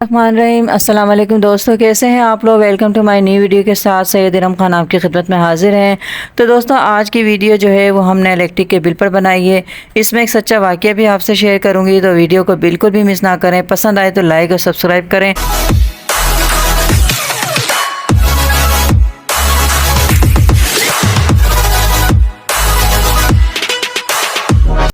الرحمن الرحیم۔ السلام علیکم دوستوں، کیسے ہیں آپ لوگ؟ Welcome to my new video کے ساتھ سید ارم خان آپ کی خدمت میں حاضر ہیں۔ تو دوستوں، آج کی ویڈیو جو ہے وہ ہم نے الیکٹرک کے بل پر بنائی ہے۔ اس میں ایک سچا واقعہ بھی آپ سے شیئر کروں گی، تو ویڈیو کو بالکل بھی مس نہ کریں۔ پسند آئے تو لائک اور سبسکرائب کریں۔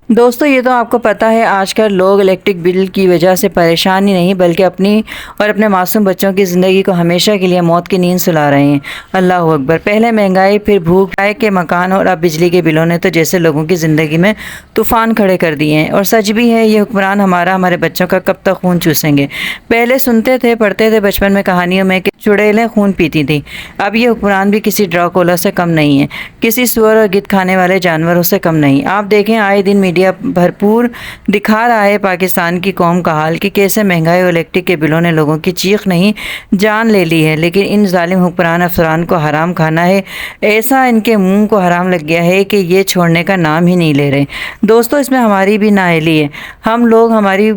دوستو، یہ تو آپ کو پتہ ہے آج کل لوگ الیکٹرک بل کی وجہ سے پریشان ہی نہیں بلکہ اپنی اور اپنے معصوم بچوں کی زندگی کو ہمیشہ کے لیے موت کی نیند سلا رہے ہیں۔ اللہ اکبر۔ پہلے مہنگائی، پھر بھوک، کرائے کے مکان اور اب بجلی کے بلوں نے تو جیسے لوگوں کی زندگی میں طوفان کھڑے کر دیے ہیں۔ اور سچ بھی ہے، یہ حکمران ہمارے بچوں کا کب تک خون چوسیں گے۔ پہلے سنتے تھے، پڑھتے تھے بچپن میں کہانیوں میں کہ چڑیلیں خون پیتی تھیں۔ اب یہ حکمران بھی کسی ڈراکولا سے کم نہیں ہے، کسی سور اور گدھ کھانے والے جانوروں سے کم نہیں۔ آپ دیکھیں، آئے دن میڈیا بھرپور دکھا رہا ہے پاکستان کی قوم کا حال کہ کیسے مہنگائی اور الیکٹرک کے بلوں نے لوگوں کی چیخ نہیں جان لے لی ہے۔ لیکن ان ظالم حکمران افسران کو حرام کھانا ہے، ایسا ان کے منہ کو حرام لگ گیا ہے کہ یہ چھوڑنے کا نام ہی نہیں لے رہے۔ دوستو، اس میں ہماری بھی نااہلی ہے۔ ہم لوگ، ہماری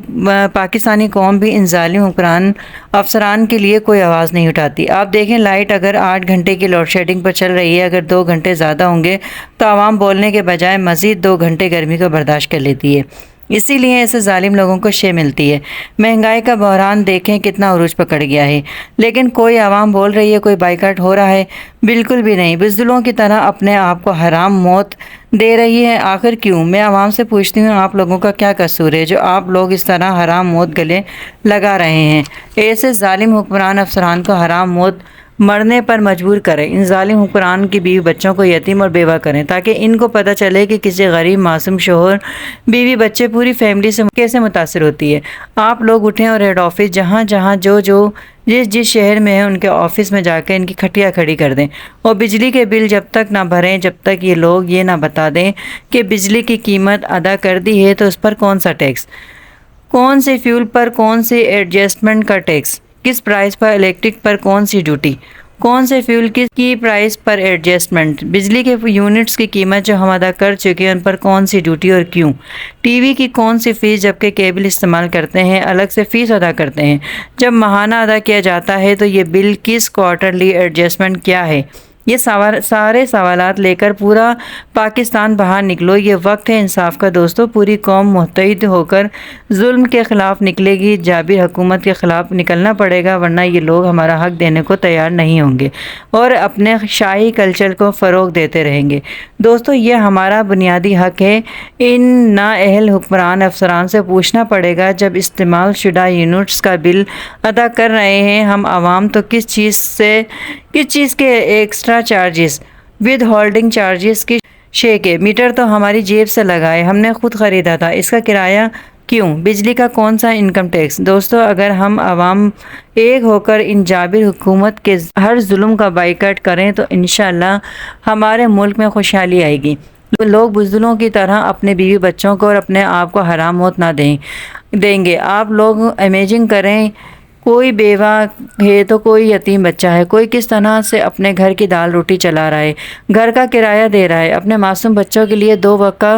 پاکستانی قوم بھی ان ظالم حکمران افسران کے لیے کوئی آواز نہیں اٹھاتی۔ آپ دیکھیں، لائٹ اگر 8 گھنٹے کی لوڈ شیڈنگ پر چل رہی ہے، اگر 2 گھنٹے زیادہ ہوں گے تو عوام بولنے کے بجائے مزید 2 گھنٹے گرمی کو برداشت کر لیتی ہے۔ اسی لیے ایسے ظالم لوگوں کو شے ملتی ہے۔ مہنگائی کا بحران دیکھیں کتنا عروج پکڑ گیا ہے، لیکن کوئی عوام بول رہی ہے، کوئی بائیکاٹ ہو رہا ہے؟ بالکل بھی نہیں۔ بزدلوں کی طرح اپنے آپ کو حرام موت دے رہی ہے۔ آخر کیوں؟ میں عوام سے پوچھتی ہوں، آپ لوگوں کا کیا قصور ہے جو آپ لوگ اس طرح حرام موت گلے لگا رہے ہیں؟ ایسے ظالم حکمران افسران کو حرام موت مرنے پر مجبور کریں۔ ان ظالم حکمران کی بیوی بچوں کو یتیم اور بیوہ کریں تاکہ ان کو پتہ چلے کہ کسی غریب معصوم شوہر، بیوی، بچے، پوری فیملی سے کیسے متاثر ہوتی ہے۔ آپ لوگ اٹھیں اور ہیڈ آفس جہاں جس شہر میں ہے ان کے آفس میں جا کے ان کی کھٹیاں کھڑی کر دیں، اور بجلی کے بل جب تک نہ بھریں جب تک یہ لوگ یہ نہ بتا دیں کہ بجلی کی قیمت ادا کر دی ہے تو اس پر کون سا ٹیکس، کون سے فیول پر کون سی ایڈجسٹمنٹ کا ٹیکس، کس پرائس پر الیکٹرک پر کون سی ڈیوٹی، کون سے فیول کی پرائس پر ایڈجسٹمنٹ، بجلی کے یونٹس کی قیمت جو ہم ادا کر چکے ہیں ان پر کون سی ڈیوٹی اور کیوں، ٹی وی کی کون سی فیس جبکہ کیبل استعمال کرتے ہیں الگ سے فیس ادا کرتے ہیں، جب ماہانہ ادا کیا جاتا ہے تو یہ بل کس کوارٹرلی ایڈجسٹمنٹ کیا ہے۔ یہ سارے سوالات لے کر پورا پاکستان باہر نکلو۔ یہ وقت ہے انصاف کا دوستو۔ پوری قوم متحد ہو کر ظلم کے خلاف نکلے گی، جابر حکومت کے خلاف نکلنا پڑے گا، ورنہ یہ لوگ ہمارا حق دینے کو تیار نہیں ہوں گے اور اپنے شاہی کلچر کو فروغ دیتے رہیں گے۔ دوستو، یہ ہمارا بنیادی حق ہے۔ ان نااہل حکمران افسران سے پوچھنا پڑے گا، جب استعمال شدہ یونٹس کا بل ادا کر رہے ہیں ہم عوام تو کس چیز کے extra charges, with holding charges کی شے کے؟ میٹر تو ہماری جیب سے لگائے، ہم نے خود خریدا تھا، اس کا کرایہ کیوں؟ بجلی کا کون سا انکم ٹیکس؟ دوستو، اگر ہم عوام ایک ہو کر ان جابر حکومت کے ہر ظلم کا بائیکاٹ کریں تو انشاءاللہ ہمارے ملک میں خوشحالی آئے گی۔ لوگ بزدلوں کی طرح اپنے بیوی بچوں کو اور اپنے آپ کو حرام موت نہ دیں گے۔ آپ لوگ امیجن کریں، کوئی بیوہ ہے تو کوئی یتیم بچہ ہے، کوئی کس طرح سے اپنے گھر کی دال روٹی چلا رہا ہے، گھر کا کرایہ دے رہا ہے، اپنے معصوم بچوں کے لیے 2 وقت کا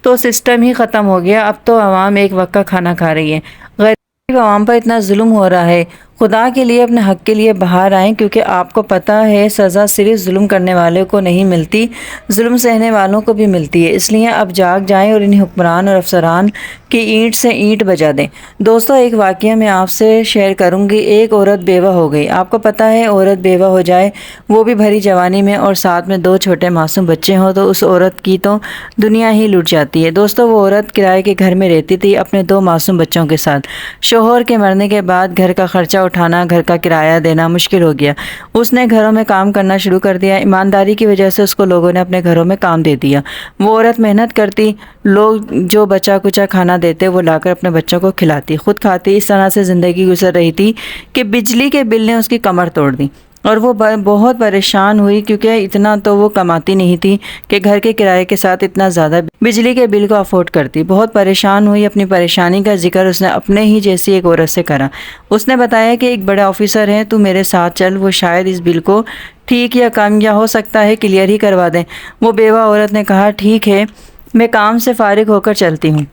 تو سسٹم ہی ختم ہو گیا، اب تو عوام 1 وقت کا کھانا کھا رہی ہے۔ غریب عوام پر اتنا ظلم ہو رہا ہے، خدا کے لیے اپنے حق کے لیے باہر آئیں، کیونکہ آپ کو پتہ ہے سزا صرف ظلم کرنے والے کو نہیں ملتی، ظلم سہنے والوں کو بھی ملتی ہے۔ اس لیے اب جاگ جائیں اور ان حکمران اور افسران کی اینٹ سے اینٹ بجا دیں۔ دوستو، ایک واقعہ میں آپ سے شیئر کروں گی۔ ایک عورت بیوہ ہو گئی۔ آپ کو پتہ ہے عورت بیوہ ہو جائے، وہ بھی بھری جوانی میں، اور ساتھ میں 2 چھوٹے معصوم بچے ہوں، تو اس عورت کی تو دنیا ہی لٹ جاتی ہے۔ دوستو، وہ عورت کرائے کے گھر میں رہتی تھی اپنے 2 معصوم بچوں کے ساتھ۔ شوہر کے مرنے کے بعد گھر کا خرچہ اٹھانا، گھر کا کرایہ دینا مشکل ہو گیا۔ اس نے گھروں میں کام کرنا شروع کر دیا۔ ایمانداری کی وجہ سے اس کو لوگوں نے اپنے گھروں میں کام دے دیا۔ وہ عورت محنت کرتی، لوگ جو بچا کچا کھانا دیتے وہ لا کر اپنے بچوں کو کھلاتی، خود کھاتی۔ اس طرح سے زندگی گزر رہی تھی کہ بجلی کے بل نے اس کی کمر توڑ دی، اور وہ بہت پریشان ہوئی، کیونکہ اتنا تو وہ کماتی نہیں تھی کہ گھر کے کرائے کے ساتھ اتنا زیادہ بجلی کے بل کو افورڈ کرتی۔ بہت پریشان ہوئی۔ اپنی پریشانی کا ذکر اس نے اپنے ہی جیسی ایک عورت سے کرا۔ اس نے بتایا کہ ایک بڑے آفیسر ہیں، تو میرے ساتھ چل، وہ شاید اس بل کو ٹھیک یا کم یا ہو سکتا ہے کلیئر ہی کروا دیں۔ وہ بیوہ عورت نے کہا، ٹھیک ہے، میں کام سے فارغ ہو کر چلتی ہوں۔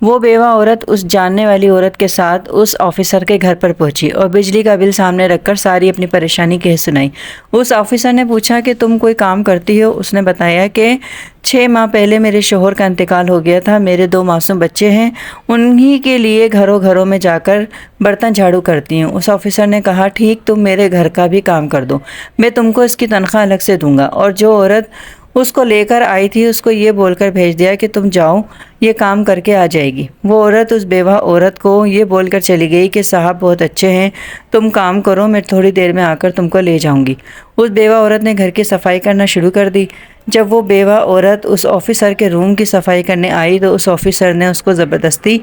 وہ بیوہ عورت اس جاننے والی عورت کے ساتھ اس آفیسر کے گھر پر پہنچی اور بجلی کا بل سامنے رکھ کر ساری اپنی پریشانی کہہ سنائی۔ اس آفیسر نے پوچھا کہ تم کوئی کام کرتی ہو؟ اس نے بتایا کہ 6 ماہ پہلے میرے شوہر کا انتقال ہو گیا تھا، میرے 2 معصوم بچے ہیں، انہی کے لیے گھروں میں جا کر برتن جھاڑو کرتی ہوں۔ اس آفیسر نے کہا ٹھیک، تم میرے گھر کا بھی کام کر دو، میں تم کو اس کی تنخواہ الگ سے دوں گا۔ اور جو عورت اس کو لے کر آئی تھی اس کو یہ بول کر بھیج دیا کہ تم جاؤ، یہ کام کر کے آ جائے گی۔ وہ عورت اس بیوہ عورت کو یہ بول کر چلی گئی کہ صاحب بہت اچھے ہیں، تم کام کرو، میں تھوڑی دیر میں آ کر تم کو لے جاؤں گی۔ اس بیوہ عورت نے گھر کی صفائی کرنا شروع کر دی۔ جب وہ بیوہ عورت اس آفیسر کے روم کی صفائی کرنے آئی تو اس آفیسر نے اس کو زبردستی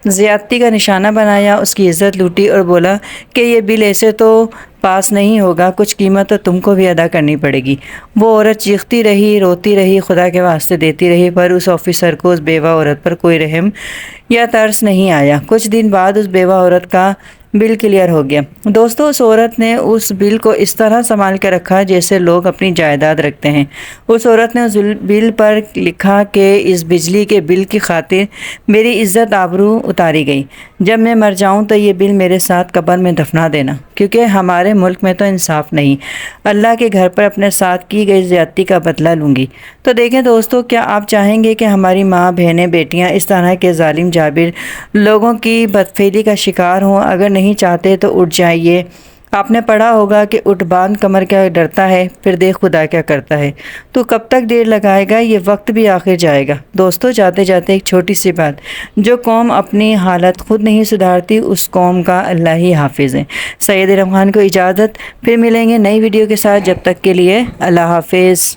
زیادتی کا نشانہ بنایا، اس کی عزت لوٹی اور بولا کہ یہ بل ایسے تو پاس نہیں ہوگا، کچھ قیمت تو تم کو بھی ادا کرنی پڑے گی۔ وہ عورت چیختی رہی، روتی رہی، خدا کے واسطے دیتی رہی، پر اس آفیسر کو اس بیوہ عورت پر کوئی رحم یا ترس نہیں آیا۔ کچھ دن بعد اس بیوہ عورت کا بل کلیئر ہو گیا۔ دوستو، اس عورت نے اس بل کو اس طرح سنبھال کے رکھا جیسے لوگ اپنی جائیداد رکھتے ہیں۔ اس عورت نے اس بل پر لکھا کہ اس بجلی کے بل کی خاطر میری عزت آبرو اتاری گئی، جب میں مر جاؤں تو یہ بل میرے ساتھ قبر میں دفنا دینا، کیونکہ ہمارے ملک میں تو انصاف نہیں، اللہ کے گھر پر اپنے ساتھ کی گئی زیادتی کا بدلہ لوں گی۔ تو دیکھیں دوستو، کیا آپ چاہیں گے کہ ہماری ماں، بہنیں، بیٹیاں اس طرح کے ظالم جابر لوگوں کی بدفعلی کا شکار ہوں؟ اگر نہیں چاہتے تو اٹھ جائیے۔ آپ نے پڑھا ہوگا کہ اٹھ باندھ کمر کیا ڈرتا ہے، پھر دیکھ خدا کیا کرتا ہے۔ تو کب تک دیر لگائے گا، یہ وقت بھی آخر جائے گا۔ دوستو، جاتے جاتے ایک چھوٹی سی بات، جو قوم اپنی حالت خود نہیں سدھارتی اس قوم کا اللہ ہی حافظ ہے۔ سید رحمان کو اجازت، پھر ملیں گے نئی ویڈیو کے ساتھ، جب تک کے لیے اللہ حافظ۔